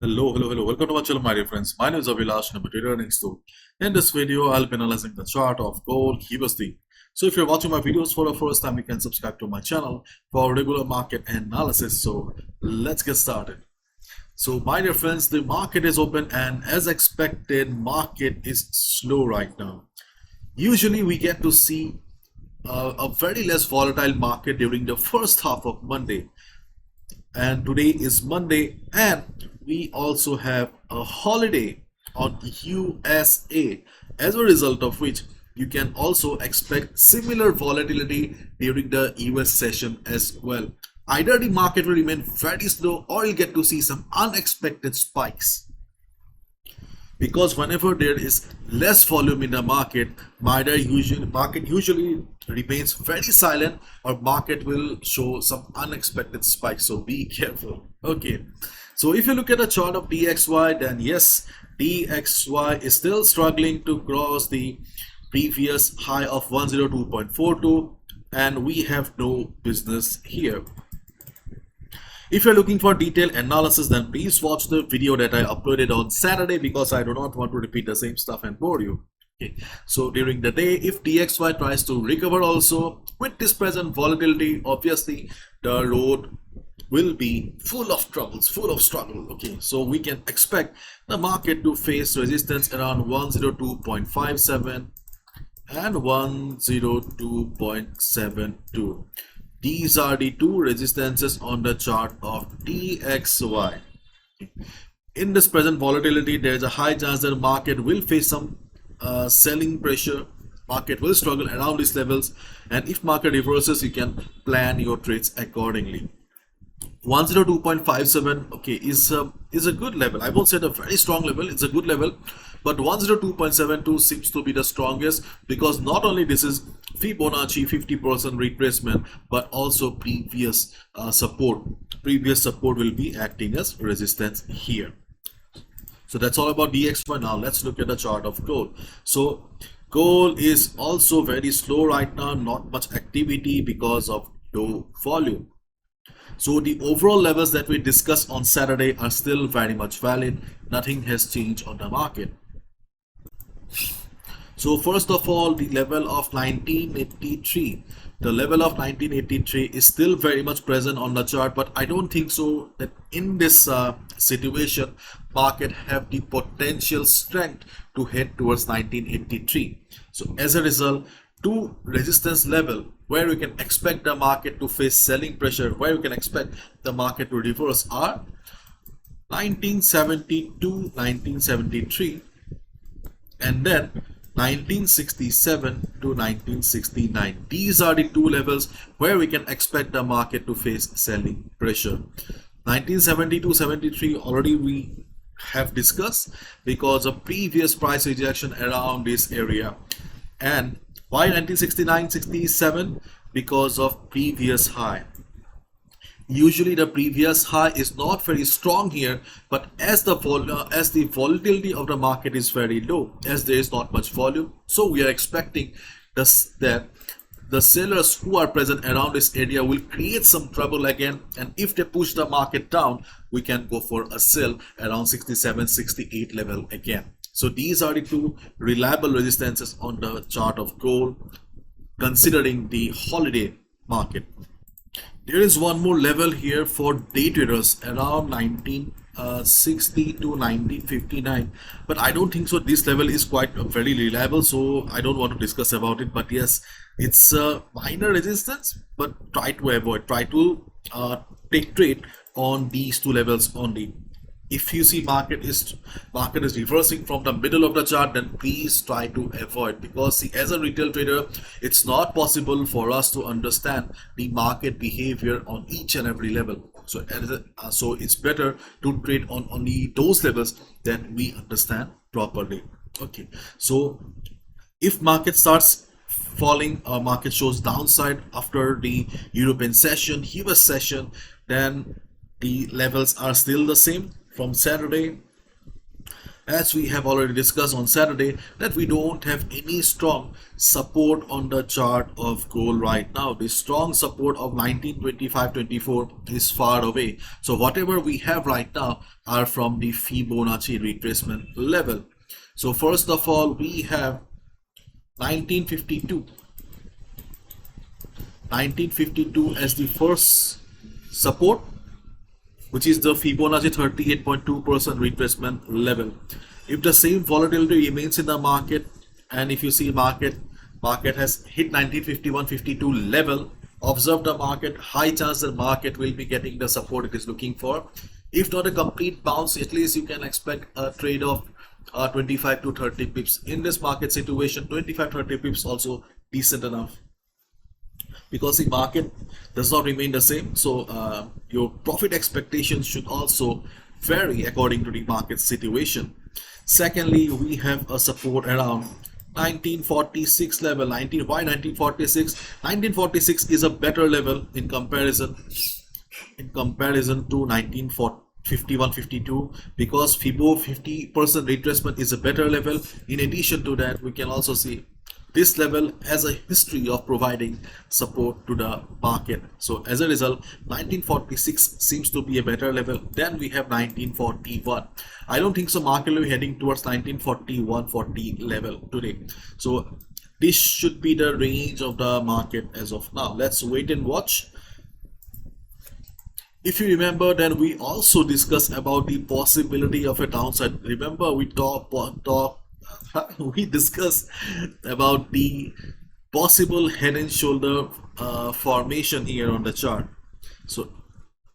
Hello. Welcome to my channel, my dear friends. My name is Abhilash, number trader next door. In this video, I'll be analyzing the chart of gold USD. So if you're watching my videos for the first time, you can subscribe to my channel for regular market analysis. So let's get started. So my dear friends, the market is open and as expected, market is slow right now. Usually we get to see a very less volatile market during the first half of Monday, and today is Monday, and we also have a holiday on USA, as a result of which you can also expect similar volatility during the US session as well. Either the market will remain very slow or you'll get to see some unexpected spikes, because whenever there is less volume in the market, market usually remains very silent, or market will show some unexpected spikes. So be careful. Okay, so if you look at the chart of DXY, then yes, DXY is still struggling to cross the previous high of 102.42, and we have no business here. If you're looking for detailed analysis, then please watch the video that I uploaded on Saturday, because I do not want to repeat the same stuff and bore you. Okay. So during the day, if DXY tries to recover also with this present volatility, obviously the road will be full of troubles, full of struggle. Okay, so we can expect the market to face resistance around 102.57 and 102.72. These are the two resistances on the chart of DXY. In this present volatility, there is a high chance that the market will face some selling pressure. Market will struggle around these levels, and if market reverses, you can plan your trades accordingly. 102.57, okay, is a good level. I won't say a very strong level, it's a good level, but 102.72 seems to be the strongest, because not only this is Fibonacci 50% retracement, but also previous support will be acting as resistance here. So that's all about DXY. Now let's look at the chart of gold. So gold is also very slow right now, not much activity because of low volume. So the overall levels that we discussed on Saturday are still very much valid. Nothing has changed on the market. So first of all, the level of 1983. The level of 1983 is still very much present on the chart, but I don't think so that in this situation, market have the potential strength to head towards 1983. So as a result, two resistance level where we can expect the market to face selling pressure, where we can expect the market to reverse, are 1972, 1973, and then 1967 to 1969. These are the two levels where we can expect the market to face selling pressure. 1972-73 already we have discussed, because of previous price rejection around this area. And why 1969-67? Because of previous high. Usually the previous high is not very strong here, but as the volatility of the market is very low, as there is not much volume, so we are expecting that the sellers who are present around this area will create some trouble again, and if they push the market down, we can go for a sell around 67-68 level again. So these are the two reliable resistances on the chart of gold, considering the holiday market. There is one more level here for day traders around 1960 to 1959, but I don't think so this level is quite very reliable, so I don't want to discuss about it. But yes, it's a minor resistance, but try to take trade on these two levels only. If you see market is reversing from the middle of the chart, then please try to avoid, because see, as a retail trader, it's not possible for us to understand the market behavior on each and every level. So it's better to trade on only those levels that we understand properly. Okay, so if market starts falling, or market shows downside after the European session, US session, then the levels are still the same from Saturday, as we have already discussed on Saturday, that we don't have any strong support on the chart of gold right now. The strong support of 1925.24 is far away. So whatever we have right now are from the Fibonacci retracement level. So first of all, we have 1952 as the first support, which is the Fibonacci 38.2% retracement level. If the same volatility remains in the market, and if you see market has hit 1951-52 level, observe the market, high chance the market will be getting the support it is looking for. If not a complete bounce, at least you can expect a trade of 25 to 30 pips. In this market situation, 25-30 pips also decent enough, because the market does not remain the same. So your profit expectations should also vary according to the market situation. Secondly, we have a support around 1946 level. Why 1946? 1946 is a better level in comparison to 1951-52, because Fibo 50% retracement is a better level. In addition to that, we can also see this level has a history of providing support to the market. So as a result, 1946 seems to be a better level. Then we have 1941. I don't think so market will be heading towards 1941-40 level today. So this should be the range of the market as of now. Let's wait and watch. If you remember, then we also discussed about the possibility of a downside. Remember, we discussed about the possible head and shoulder formation here on the chart. So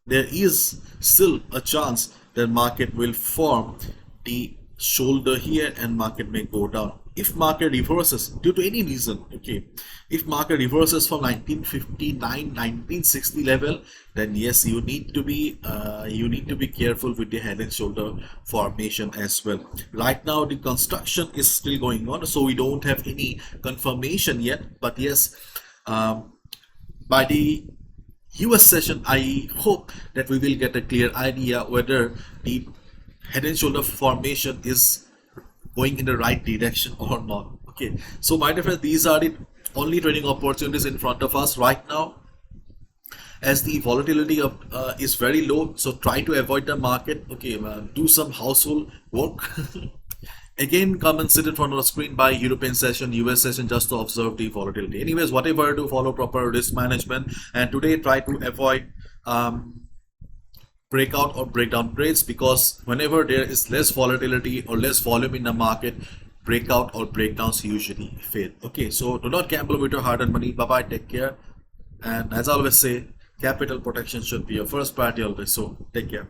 there is still a chance that market will form the shoulder here and market may go down. If market reverses due to any reason, okay, if market reverses from 1959-1960 level, then yes, you need to be careful with the head and shoulder formation as well. Right now the construction is still going on, so we don't have any confirmation yet, but yes, by the US session, I hope that we will get a clear idea whether the head and shoulder formation is going in the right direction or not. Okay, so my dear friends, these are the only trading opportunities in front of us right now, as the volatility of is very low. So try to avoid the market. Okay, do some household work. Again, come and sit in front of the screen by European session, US session, just to observe the volatility. Anyways, whatever, to follow proper risk management, and today try to avoid breakout or breakdown trades, because whenever there is less volatility or less volume in the market, breakout or breakdowns usually fail. Okay, so do not gamble with your hard-earned money. Bye bye, take care, and as I always say, capital protection should be your first priority always. So take care.